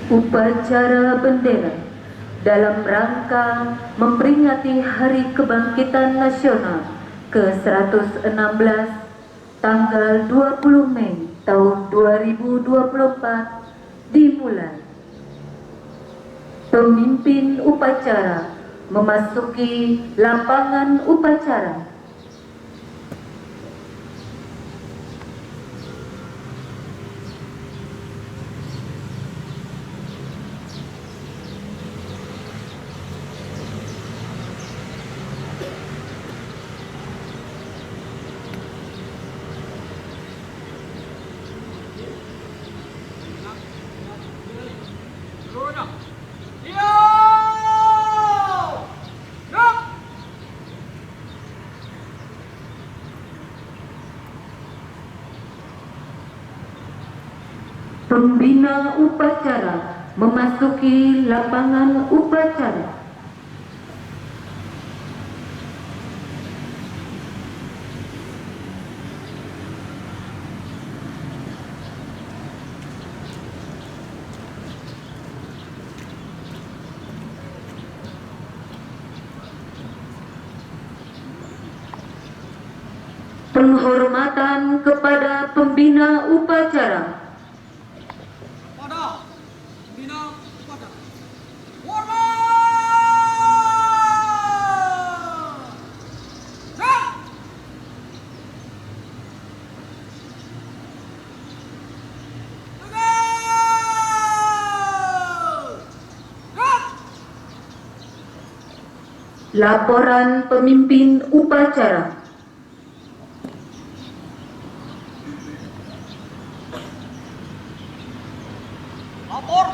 Upacara bendera dalam rangka memperingati Hari Kebangkitan Nasional ke-116 tanggal 20 Mei tahun 2024 dimulai. Pemimpin upacara memasuki lapangan upacara. Pembina upacara memasuki lapangan upacara. Penghormatan kepada pembina upacara. Laporan pemimpin upacara. Lapor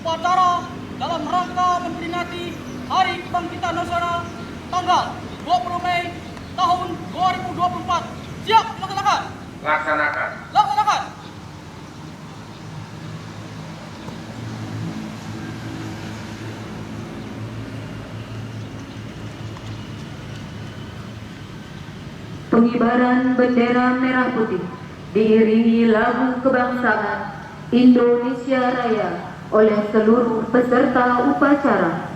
upacara dalam rangka memperingati Hari Kebangkitan Nasional tanggal 20 Mei tahun 2024. Siap dilaksanakan. Laksanakan. Laksanakan. Pengibaran bendera merah putih diiringi lagu kebangsaan Indonesia Raya oleh seluruh peserta upacara.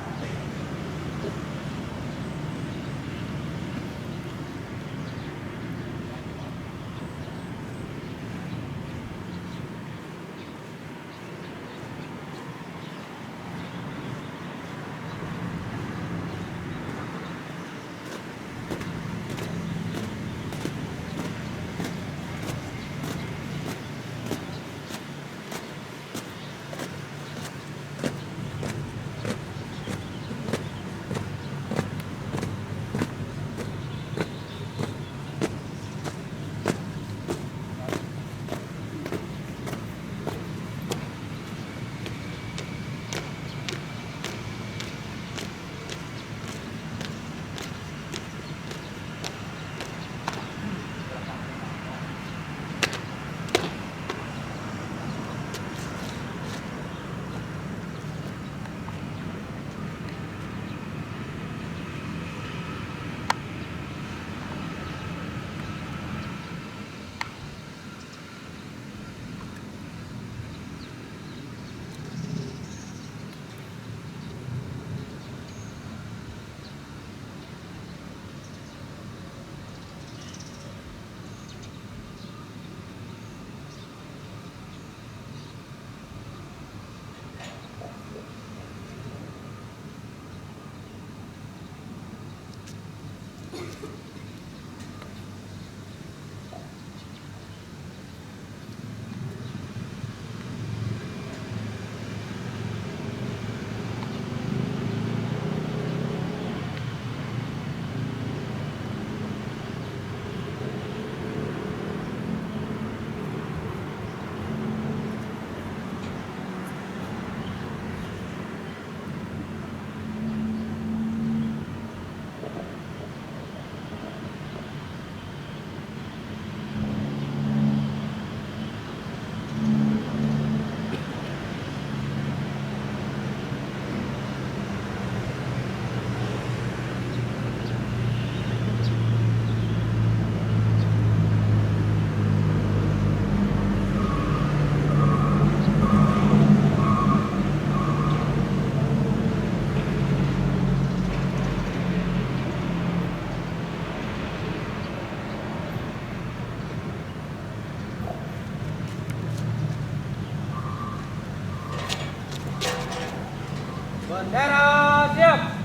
Bendera siap.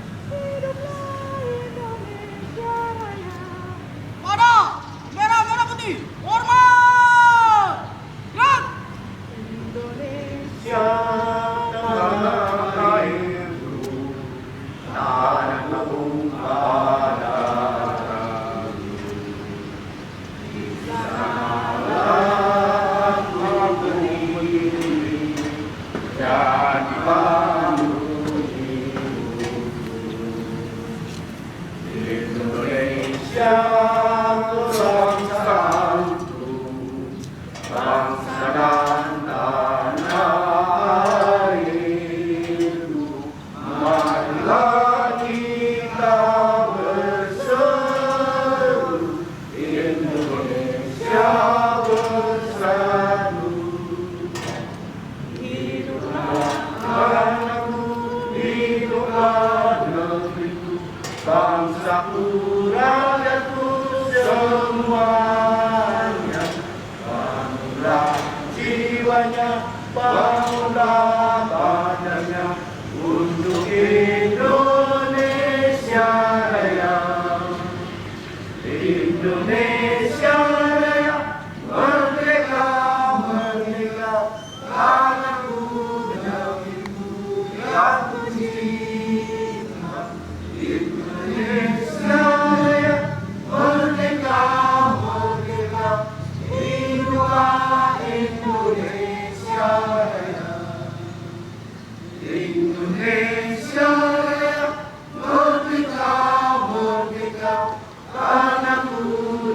Mana? Merah, merah, putih. Hormat. Gerak. Indonesia tanah airku, tanah tumpah di sanalah aku berdiri dan dipandu Indonesia bangsaku, bangsa dan tanah airku, marilah kita berseru, Indonesia bersatu. Hiduplah tanahku, hiduplah negeriku, bangsaku, rakyatku semuanya. Bangunlah jiwanya, bangunlah badannya untuk Indonesia Raya. Indonesia Raya, merdeka, merdeka, tanahku, negeriku yang ku cinta. Indonesia Raya, merdeka, merdeka, hiduplah Indonesia Raya. Indonesia Raya, merdeka, merdeka, tanahku,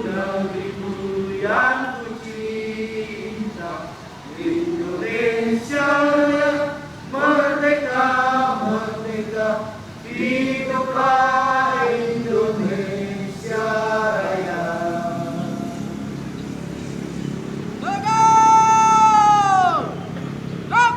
negeriku yang ku cinta. Indonesia Raya, merdeka, merdeka, hiduplah Indonesia Raya. Tegar. Gerak.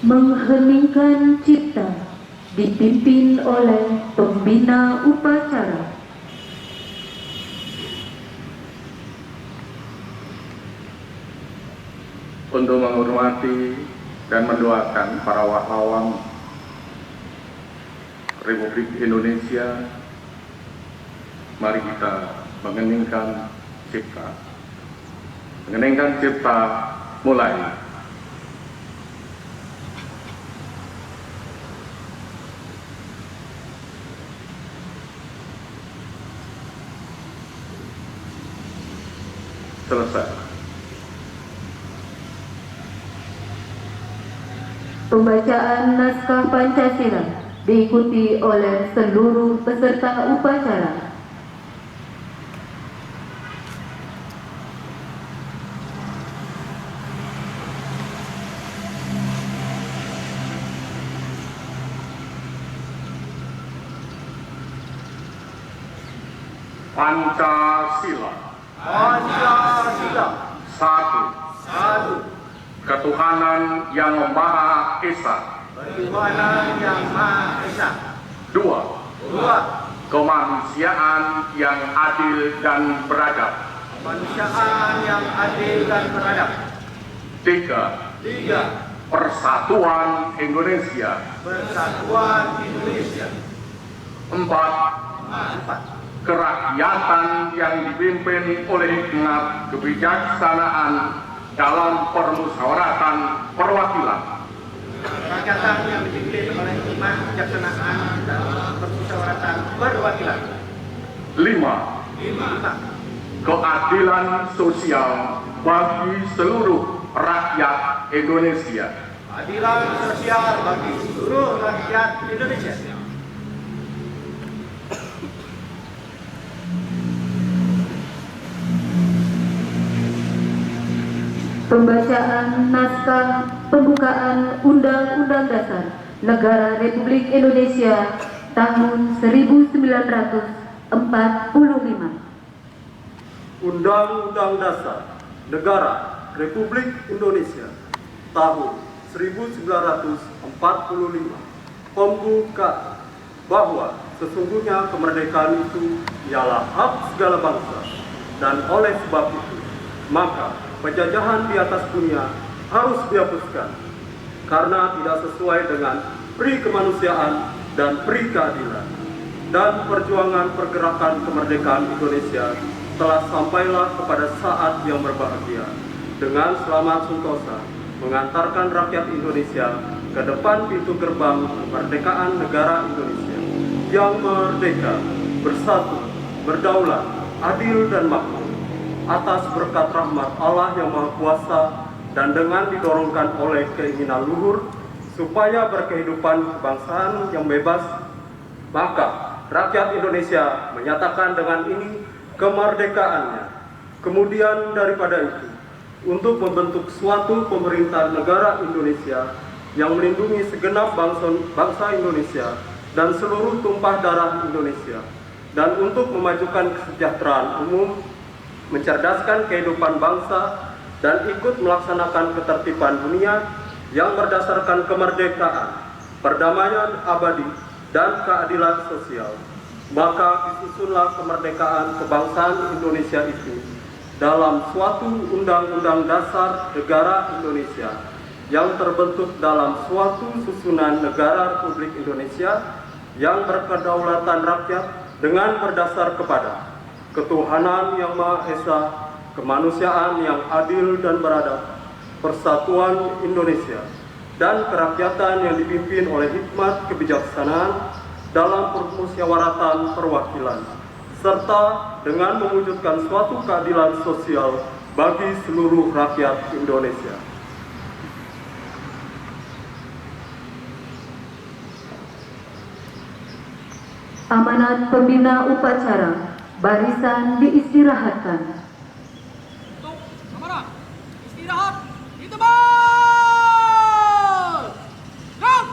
Mengheningkan cipta dipimpin oleh pembina upacara. Untuk menghormati dan mendoakan para pahlawan Republik Indonesia, mari kita mengeningkan cipta. Mengeningkan cipta mulai. Selesai. Pembacaan naskah Pancasila diikuti oleh seluruh peserta upacara. Pancasila. Pancasila. Satu. Satu. Ketuhanan yang Maha Esa. Ketuhanan Yang Maha Esa. 2. 2. Kemanusiaan yang adil dan beradab. Kemanusiaan yang adil dan beradab. 3. 3. Persatuan Indonesia. Persatuan Indonesia. 4. 4. Kerakyatan yang dipimpin oleh hikmat kebijaksanaan dalam permusyawaratan perwakilan. Kerakyatan yang dipimpin oleh hikmat kebijaksanaan dalam permusyawaratan perwakilan. 5. 5. Keadilan sosial bagi seluruh rakyat Indonesia. Keadilan sosial bagi seluruh rakyat Indonesia. Pembacaan naskah pembukaan Undang-Undang Dasar Negara Republik Indonesia tahun 1945. Undang-Undang Dasar Negara Republik Indonesia tahun 1945 membuka bahwa sesungguhnya kemerdekaan itu ialah hak segala bangsa, dan oleh sebab itu maka penjajahan di atas dunia harus dihapuskan karena tidak sesuai dengan pri kemanusiaan dan pri keadilan, dan perjuangan pergerakan kemerdekaan Indonesia telah sampailah kepada saat yang berbahagia dengan selamat sentosa mengantarkan rakyat Indonesia ke depan pintu gerbang kemerdekaan negara Indonesia yang merdeka, bersatu, berdaulat, adil dan makmur atas berkat rahmat Allah yang Maha Kuasa, dan dengan didorongkan oleh keinginan luhur supaya berkehidupan kebangsaan yang bebas, maka rakyat Indonesia menyatakan dengan ini kemerdekaannya. Kemudian daripada itu, untuk membentuk suatu pemerintahan negara Indonesia yang melindungi segenap bangsa Indonesia dan seluruh tumpah darah Indonesia, dan untuk memajukan kesejahteraan umum, mencerdaskan kehidupan bangsa, dan ikut melaksanakan ketertiban dunia yang berdasarkan kemerdekaan, perdamaian abadi, dan keadilan sosial. Maka disusunlah kemerdekaan kebangsaan Indonesia itu dalam suatu Undang-Undang Dasar Negara Indonesia yang terbentuk dalam suatu susunan negara Republik Indonesia yang berkedaulatan rakyat dengan berdasar kepada ketuhanan yang Maha Esa, kemanusiaan yang adil dan beradab, persatuan Indonesia, dan kerakyatan yang dipimpin oleh hikmat kebijaksanaan dalam permusyawaratan perwakilan, serta dengan mewujudkan suatu keadilan sosial bagi seluruh rakyat Indonesia. Amanat pembina upacara, barisan diistirahatkan. Untuk amanah istirahat di tempat. Gerak.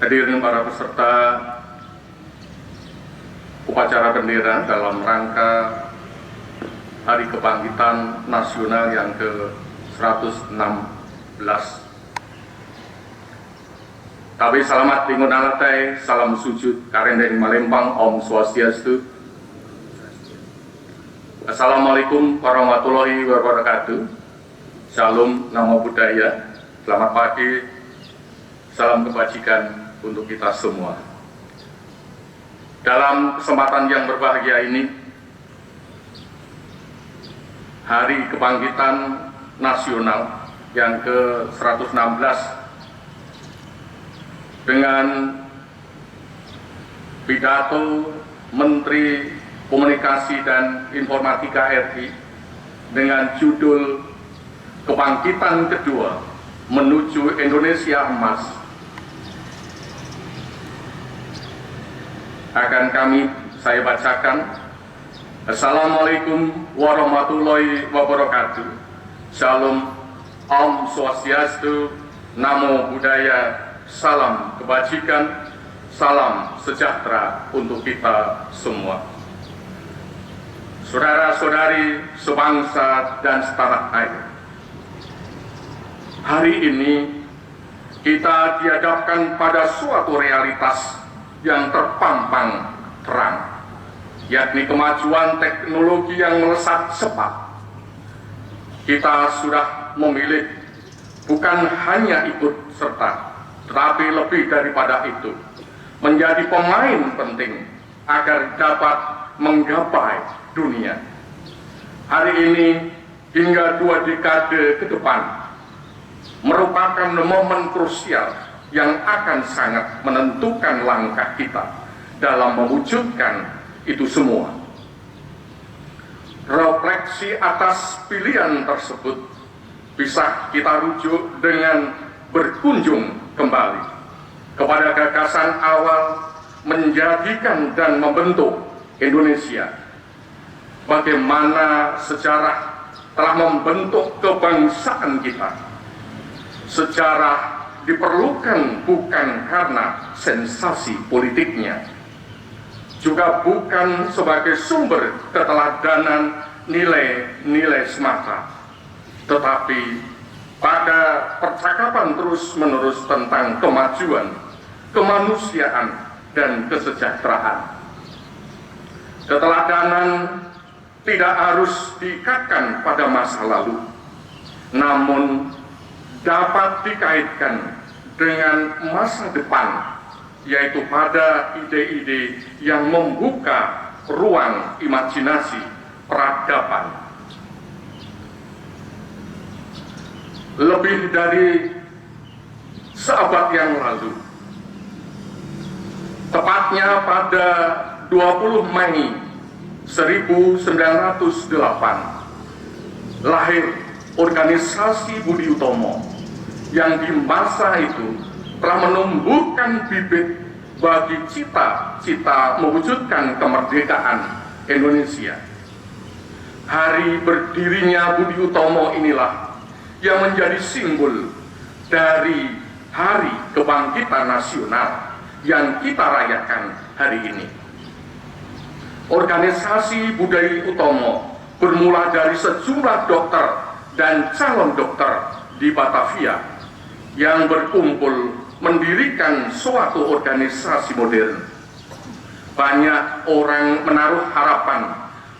Hadirin para peserta upacara bendera dalam rangka Hari Kebangkitan Nasional yang ke-116. Tabe selamat tingun alatai, salam sujud karendeng malempang, Om Swastiastu. Assalamualaikum warahmatullahi wabarakatuh. Shalom, namo buddhaya. Selamat pagi, salam kebajikan untuk kita semua. Dalam kesempatan yang berbahagia ini, Hari Kebangkitan Nasional yang ke-116, dengan pidato Menteri Komunikasi dan Informatika RI dengan judul Kebangkitan Kedua menuju Indonesia emas akan saya bacakan. Assalamualaikum warahmatullahi wabarakatuh. Shalom, Om Swastiastu, Namo Buddhaya, salam kebajikan, salam sejahtera untuk kita semua. Saudara-saudari sebangsa dan setanah air, hari ini kita dihadapkan pada suatu realitas yang terpampang terang, yakni kemajuan teknologi yang melesat cepat. Kita sudah memilih bukan hanya ikut serta, tetapi lebih daripada itu, menjadi pemain penting agar dapat menggapai dunia. Hari ini hingga 2 dekade ke depan merupakan momen krusial yang akan sangat menentukan langkah kita dalam mewujudkan itu semua. Refleksi atas pilihan tersebut bisa kita rujuk dengan berkunjung kembali kepada gagasan awal menjadikan dan membentuk Indonesia. Bagaimana sejarah telah membentuk kebangsaan kita. Sejarah diperlukan bukan karena sensasi politiknya, juga bukan sebagai sumber keteladanan nilai-nilai semata, tetapi pada percakapan terus-menerus tentang kemajuan, kemanusiaan, dan kesejahteraan. Keteladanan tidak harus diikatkan pada masa lalu, namun dapat dikaitkan dengan masa depan, yaitu pada ide-ide yang membuka ruang imajinasi peradaban. Lebih dari seabad yang lalu, tepatnya pada 20 Mei 1908, lahir organisasi Budi Utomo yang di masa itu telah menumbuhkan bibit bagi cita-cita mewujudkan kemerdekaan Indonesia. Hari berdirinya Budi Utomo inilah yang menjadi simbol dari Hari Kebangkitan Nasional yang kita rayakan hari ini. Organisasi Budi Utomo bermula dari sejumlah dokter dan calon dokter di Batavia yang berkumpul mendirikan suatu organisasi modern. Banyak orang menaruh harapan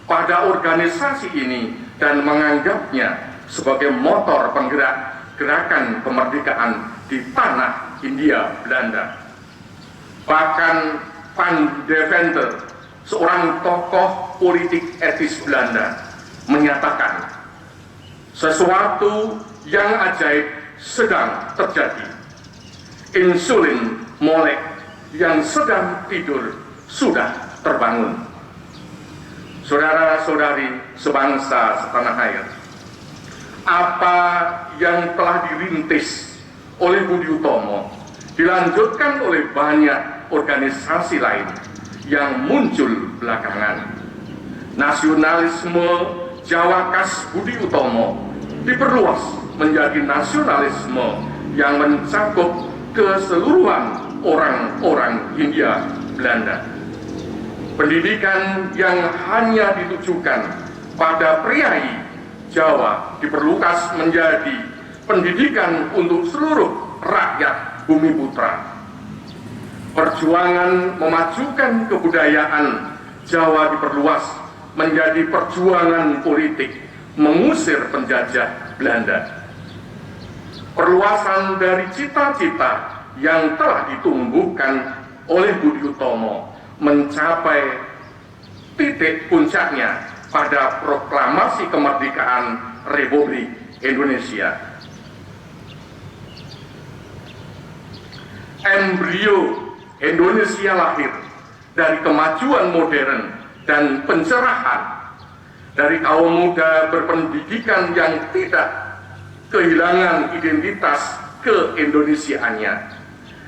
pada organisasi ini dan menganggapnya sebagai motor penggerak gerakan kemerdekaan di tanah Hindia Belanda. Bahkan Van Deventer, seorang tokoh politik etis Belanda, menyatakan sesuatu yang ajaib sedang terjadi. Insulin molek yang sedang tidur sudah terbangun. Saudara-saudari sebangsa setanah air, apa yang telah dirintis oleh Budi Utomo dilanjutkan oleh banyak organisasi lain yang muncul belakangan. Nasionalisme Jawa khas Budi Utomo diperluas menjadi nasionalisme yang mencakup keseluruhan orang-orang Hindia Belanda. Pendidikan yang hanya ditujukan pada priai Jawa diperluas menjadi pendidikan untuk seluruh rakyat bumi putra. Perjuangan memajukan kebudayaan Jawa diperluas menjadi perjuangan politik mengusir penjajah Belanda. Perluasan dari cita-cita yang telah ditumbuhkan oleh Budi Utomo mencapai titik puncaknya pada proklamasi kemerdekaan Republik Indonesia. Embrio Indonesia lahir dari kemajuan modern dan pencerahan dari kaum muda berpendidikan yang tidak kehilangan identitas keindonesiaannya.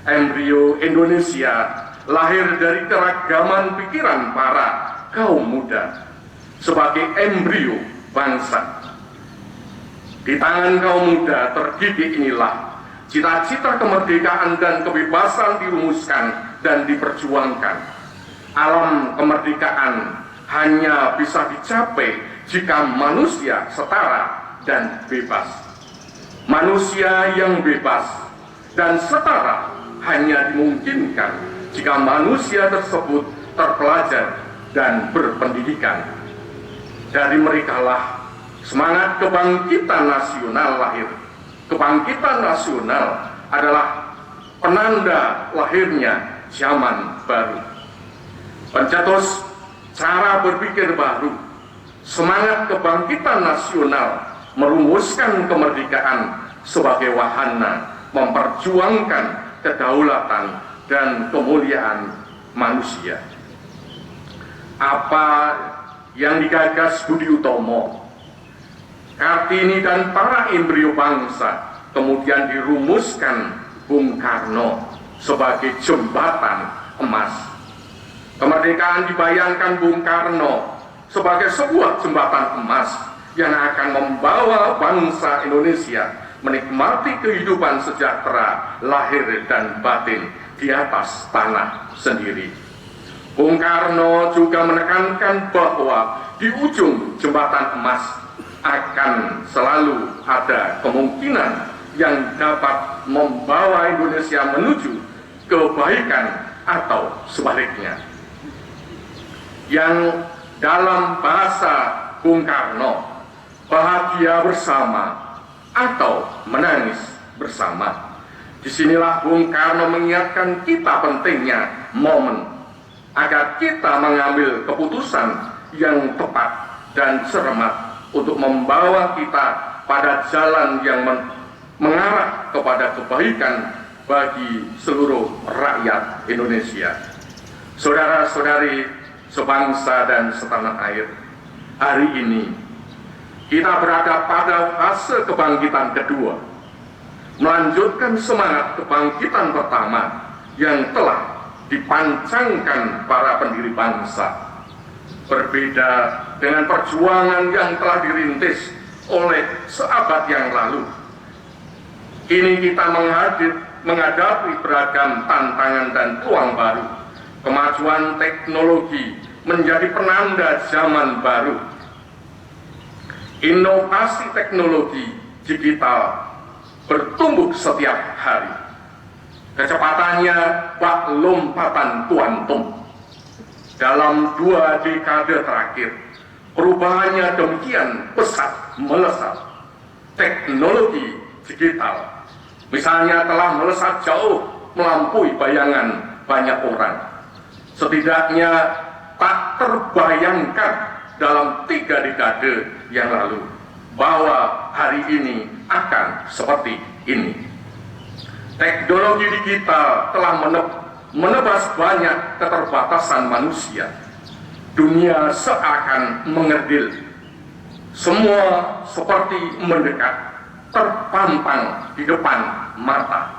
Embrio Indonesia lahir dari keragaman pikiran para kaum muda sebagai embrio bangsa. Di tangan kaum muda terdidik inilah cita-cita kemerdekaan dan kebebasan dirumuskan dan diperjuangkan. Alam kemerdekaan hanya bisa dicapai jika manusia setara dan bebas. Manusia yang bebas dan setara hanya dimungkinkan jika manusia tersebut terpelajar dan berpendidikan. Dari merekalah semangat kebangkitan nasional lahir. Kebangkitan nasional adalah penanda lahirnya zaman baru. Pencetus cara berpikir baru, semangat kebangkitan nasional merumuskan kemerdekaan sebagai wahana memperjuangkan kedaulatan dan kemuliaan manusia. Apa yang digagas Budi Utomo, Kartini dan para embrio bangsa kemudian dirumuskan Bung Karno sebagai jembatan emas. Kemerdekaan dibayangkan Bung Karno sebagai sebuah jembatan emas yang akan membawa bangsa Indonesia menikmati kehidupan sejahtera lahir dan batin di atas tanah sendiri. Bung Karno juga menekankan bahwa di ujung jembatan emas akan selalu ada kemungkinan yang dapat membawa Indonesia menuju kebaikan atau sebaliknya. Yang dalam bahasa Bung Karno, bahagia bersama atau menangis bersama. Disinilah Bung Karno mengingatkan kita pentingnya momen agar kita mengambil keputusan yang tepat dan cermat untuk membawa kita pada jalan yang mengarah kepada kebaikan bagi seluruh rakyat Indonesia. Saudara-saudari sebangsa dan setanah air, hari ini kita berada pada fase kebangkitan kedua, melanjutkan semangat kebangkitan pertama yang telah dipancangkan para pendiri bangsa. Berbeda dengan perjuangan yang telah dirintis oleh seabad yang lalu, kini kita menghadapi beragam tantangan dan peluang baru. Kemajuan teknologi menjadi penanda zaman baru. Inovasi teknologi digital bertumbuh setiap hari. Kecepatannya bak lompatan kuantum. Dalam 2 dekade terakhir, perubahannya demikian pesat melesat. Teknologi digital, misalnya, telah melesat jauh melampaui bayangan banyak orang. Setidaknya tak terbayangkan dalam 3 dekade yang lalu bahwa hari ini akan seperti ini. Teknologi digital telah menebas banyak keterbatasan manusia. Dunia seakan mengerdil. Semua seperti mendekat, terpampang di depan mata.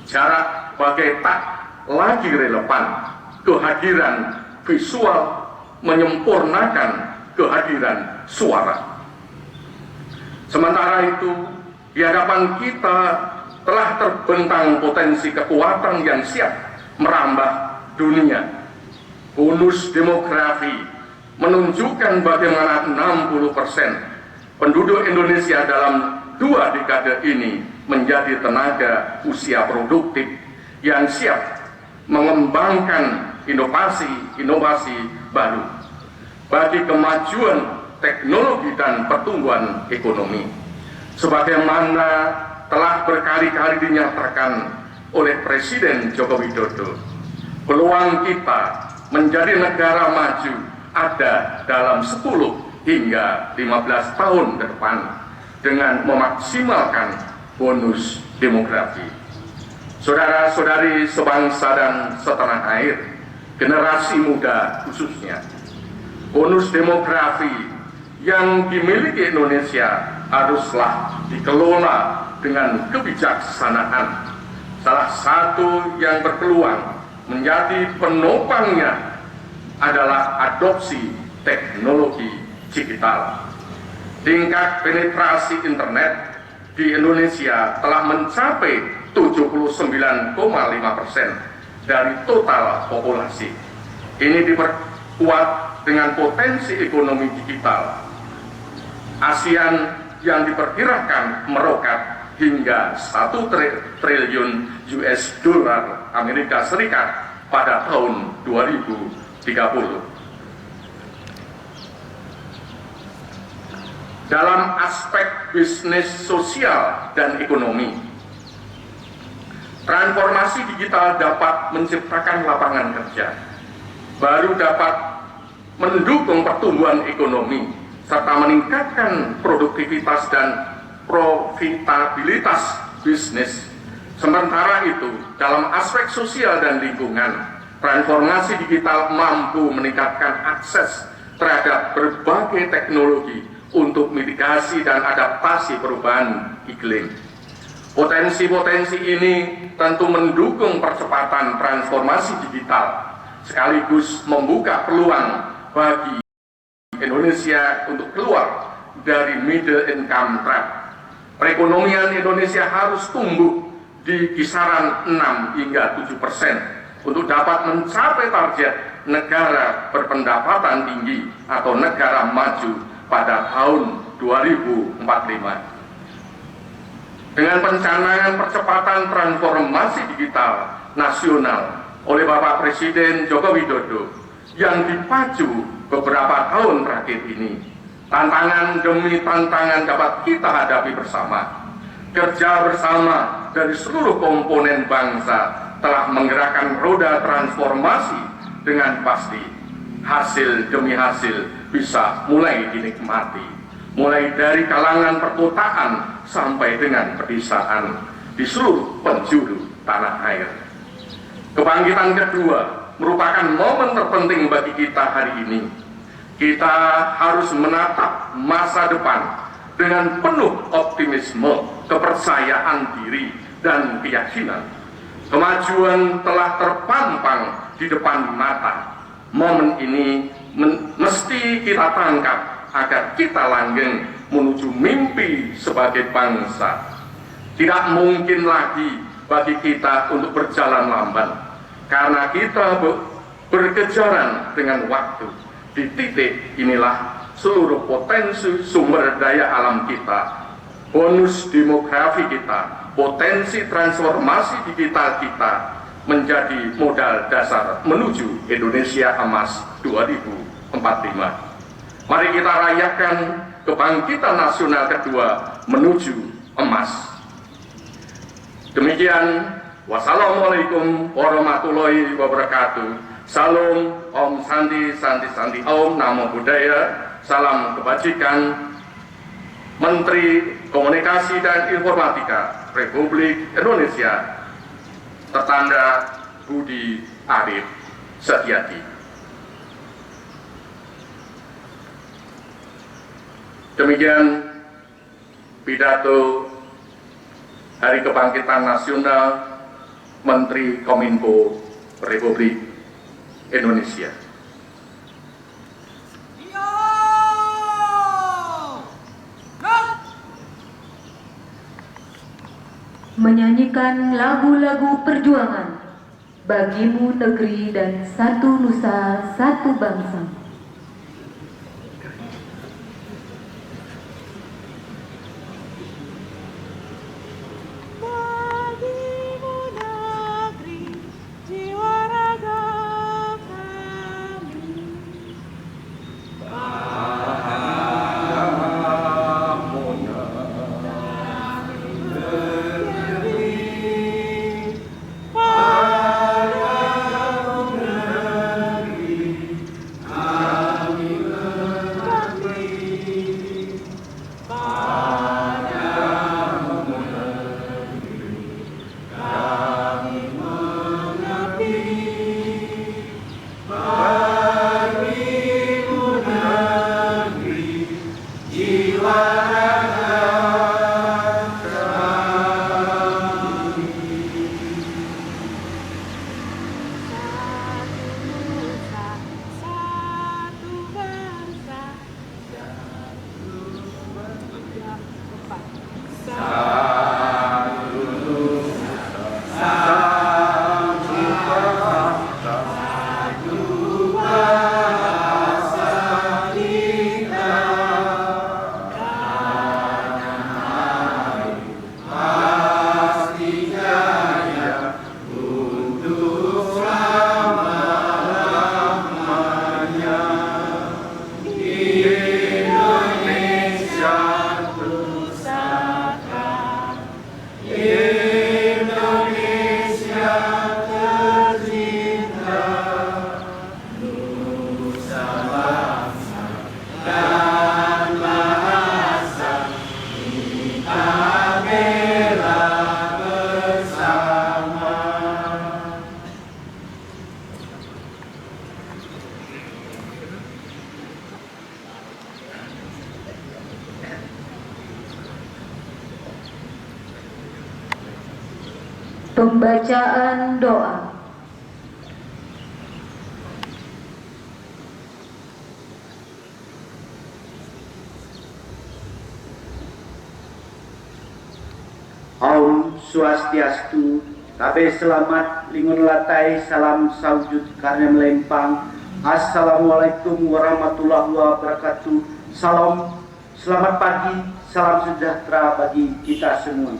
Jarak bagai tak lagi relevan. Kehadiran visual menyempurnakan kehadiran suara. Sementara itu, di hadapan kita telah terbentang potensi kekuatan yang siap merambah dunia. Bonus demografi menunjukkan bagaimana 60% penduduk Indonesia dalam 2 dekade ini menjadi tenaga usia produktif yang siap mengembangkan inovasi baru bagi kemajuan teknologi dan pertumbuhan ekonomi. Sebagaimana telah berkali-kali dinyatakan oleh Presiden Joko Widodo, peluang kita menjadi negara maju ada dalam 10 hingga 15 tahun ke depan dengan memaksimalkan bonus demografi. Saudara-saudari sebangsa dan setanah air, generasi muda khususnya, bonus demografi yang dimiliki Indonesia haruslah dikelola dengan kebijaksanaan. Salah satu yang berpeluang menjadi penopangnya adalah adopsi teknologi digital. Tingkat penetrasi internet di Indonesia telah mencapai 79,5% dari total populasi. Ini diperkuat dengan potensi ekonomi digital ASEAN yang diperkirakan meroket hingga 1 triliun US dollar Amerika Serikat pada tahun 2030. Dalam aspek bisnis sosial dan ekonomi, transformasi digital dapat menciptakan lapangan kerja, baru dapat mendukung pertumbuhan ekonomi, serta meningkatkan produktivitas dan profitabilitas bisnis. Sementara itu, dalam aspek sosial dan lingkungan, transformasi digital mampu meningkatkan akses terhadap berbagai teknologi untuk mitigasi dan adaptasi perubahan iklim. Potensi-potensi ini tentu mendukung percepatan transformasi digital, sekaligus membuka peluang bagi Indonesia untuk keluar dari middle income trap. Perekonomian Indonesia harus tumbuh di kisaran 6 hingga 7% untuk dapat mencapai target negara berpendapatan tinggi atau negara maju pada tahun 2045. Dengan pencanangan percepatan transformasi digital nasional oleh Bapak Presiden Joko Widodo yang dipacu beberapa tahun terakhir ini, tantangan demi tantangan dapat kita hadapi bersama. Kerja bersama dari seluruh komponen bangsa telah menggerakkan roda transformasi dengan pasti. Hasil demi hasil bisa mulai dinikmati, mulai dari kalangan perkotaan sampai dengan pedesaan di seluruh penjuru tanah air. Kebangkitan kedua merupakan momen terpenting bagi kita hari ini. Kita harus menatap masa depan dengan penuh optimisme, kepercayaan diri, dan keyakinan. Kemajuan telah terpampang di depan mata. Momen ini mesti kita tangkap agar kita langgeng menuju mimpi sebagai bangsa. Tidak mungkin lagi bagi kita untuk berjalan lamban, karena kita berkejaran dengan waktu. Di titik inilah seluruh potensi sumber daya alam kita, bonus demografi kita, potensi transformasi digital kita menjadi modal dasar menuju Indonesia Emas 2045. Mari kita rayakan kebangkitan nasional kedua menuju emas. Demikian, wassalamualaikum warahmatullahi wabarakatuh. Salam, Om Santi, Santi, Santi, Om, Namo Buddhaya, salam kebajikan, Menteri Komunikasi dan Informatika Republik Indonesia, tertanda Budi Arif Setiadi. Demikian pidato Hari Kebangkitan Nasional Menteri Kominfo Republik Indonesia. Menyanyikan lagu-lagu perjuangan bagimu negeri dan satu nusa satu bangsa. Jiwa raga Pembacaan doa. Om Swastiastu, tabe selamat, lingun latai, salam saujud karena melempang. Assalamualaikum warahmatullahi wabarakatuh. Salam, selamat pagi, salam sejahtera bagi kita semua.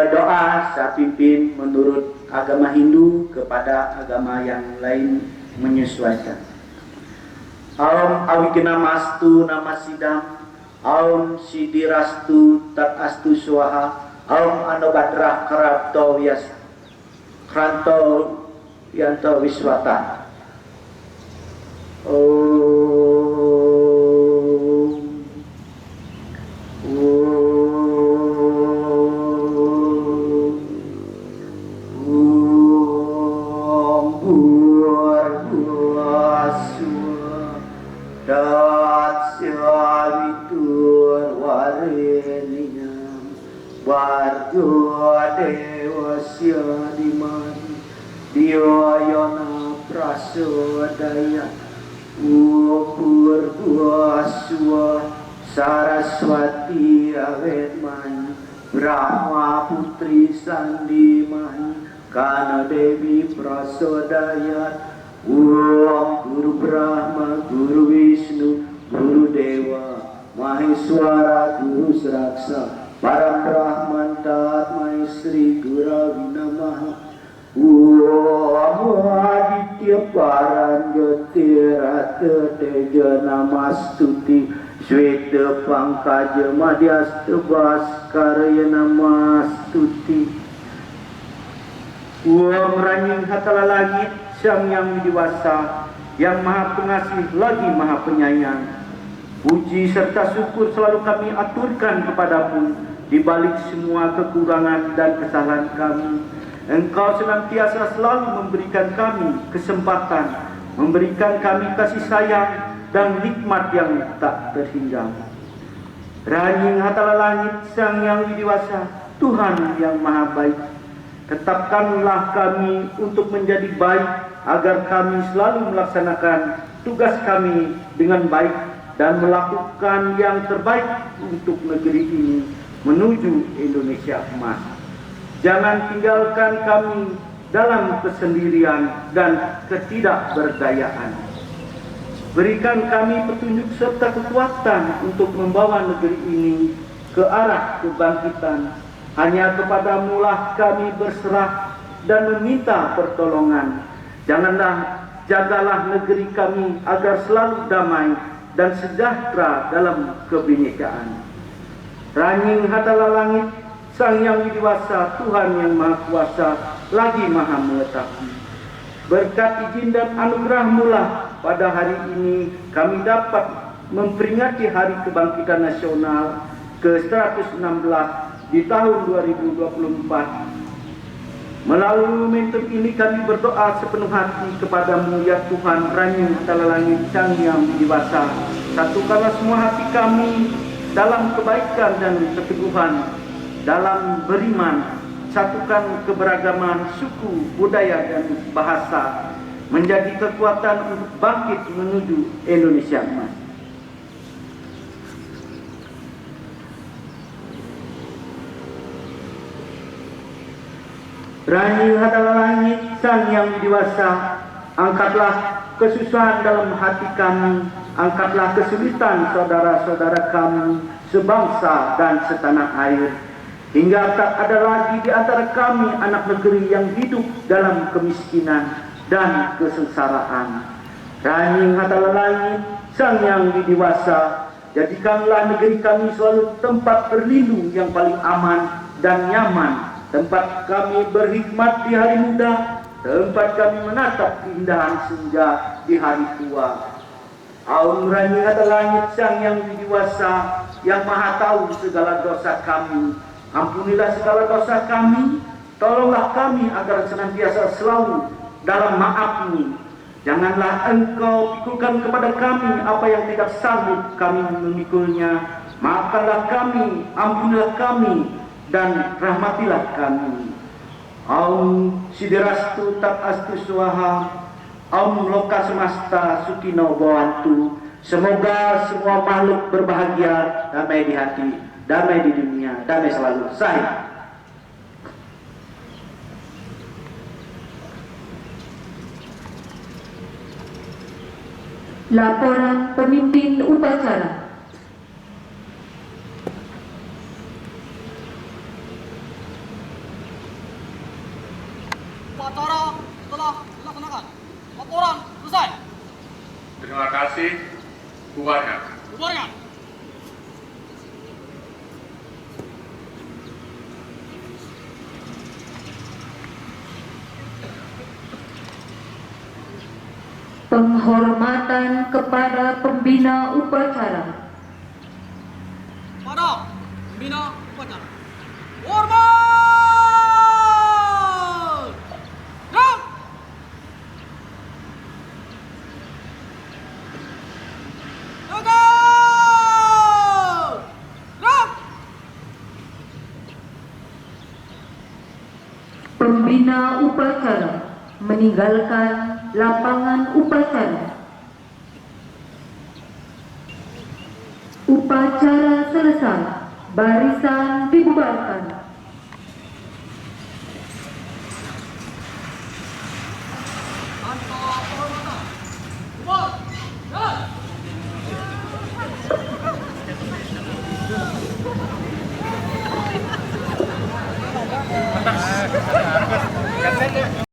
Doa saya pimpin menurut agama Hindu kepada agama yang lain menyesuaikan. Om Awigena-mastu Namasidam, Om Sidirastu Tatastu Swaha, Om Anobadra Karabto Yas Kranto Yanto Wiswata. Diyayana Prasodaya Upurguaswa Saraswati Avetmani Brahma Putri Sandimani Kana Devi Prasodaya Om Guru Brahma Guru Wisnu Guru Dewa Maheswara Guru Sraksa Param Brahman Tat Maestri Guravi Namaha. Om Aditya Paran Jyotirata Teja Namastuti Sweta Pangkaja Madhyasta Bhaskaraya Namastuti. Om Ranying Hatala Langit Sang Yang Widiwasa, Yang Maha Pengasih lagi Maha Penyayang, puji serta syukur selalu kami aturkan kepadamu di balik semua kekurangan dan kesalahan kami. Engkau senantiasa selalu memberikan kami kesempatan, memberikan kami kasih sayang dan nikmat yang tak terhingga. Ranying Hatala Langit Sang Yang Widiwasa, Tuhan yang Maha Baik, tetapkanlah kami untuk menjadi baik agar kami selalu melaksanakan tugas kami dengan baik dan melakukan yang terbaik untuk negeri ini menuju Indonesia Emas. Jangan tinggalkan kami dalam kesendirian dan ketidakberdayaan. Berikan kami petunjuk serta kekuatan untuk membawa negeri ini ke arah kebangkitan. Hanya kepadamu lah kami berserah dan meminta pertolongan. Jagalah negeri kami agar selalu damai dan sejahtera dalam kebinekaan. Ranying Hatala Langit Sang Yang Widiwasa, Tuhan yang Maha Kuasa lagi Maha Mengetahui. Berkat izin dan anugerah-Mu lah pada hari ini kami dapat memperingati Hari Kebangkitan Nasional ke-116 di tahun 2024. Melalui momentum ini kami berdoa sepenuh hati kepadamu ya Tuhan Ranying Hatala Langit Sang Yang Widiwasa. Satukanlah semua hati kami dalam kebaikan dan keteguhan dalam beriman, satukan keberagaman suku, budaya, dan bahasa menjadi kekuatan untuk bangkit menuju Indonesia Emas. Ranying Hatala Langit Sang Yang Widiwasa, angkatlah kesusahan dalam hati kami, angkatlah kesulitan saudara-saudara kami sebangsa dan setanah air. Hingga tak ada lagi di antara kami anak negeri yang hidup dalam kemiskinan dan kesengsaraan. Ranying Hatala Langit Sang Yang Widiwasa, jadikanlah negeri kami selalu tempat berlindung yang paling aman dan nyaman, tempat kami berhikmat di hari muda, tempat kami menatap keindahan senja di hari tua. Aum Ranying Hatala Langit Sang Yang Widiwasa, yang Maha tahu segala dosa kami, ampunilah segala dosa kami, tolonglah kami agar senantiasa selalu dalam maaf-Mu. Janganlah Engkau pikulkan kepada kami apa yang tidak sanggup kami memikulnya. Maafkanlah kami, ampunilah kami, dan rahmatilah kami. Aum Sidirastu Tak Astu Swaha, Aum Loka Semesta Sukino Bawantu. Semoga semua makhluk berbahagia, damai di hati, damai di dunia, damai selalu. Sahih. Laporan pemimpin upacara. Upacara telah dilaksanakan. Laporan selesai. Terima kasih. Bubarkan. Bubarkan. Penghormatan kepada pembina upacara. Pada pembina upacara. Hormat! Gerak! Tegak! Gerak! Pembina upacara meninggalkan lapangan upacara. Upacara selesai, barisan dibubarkan.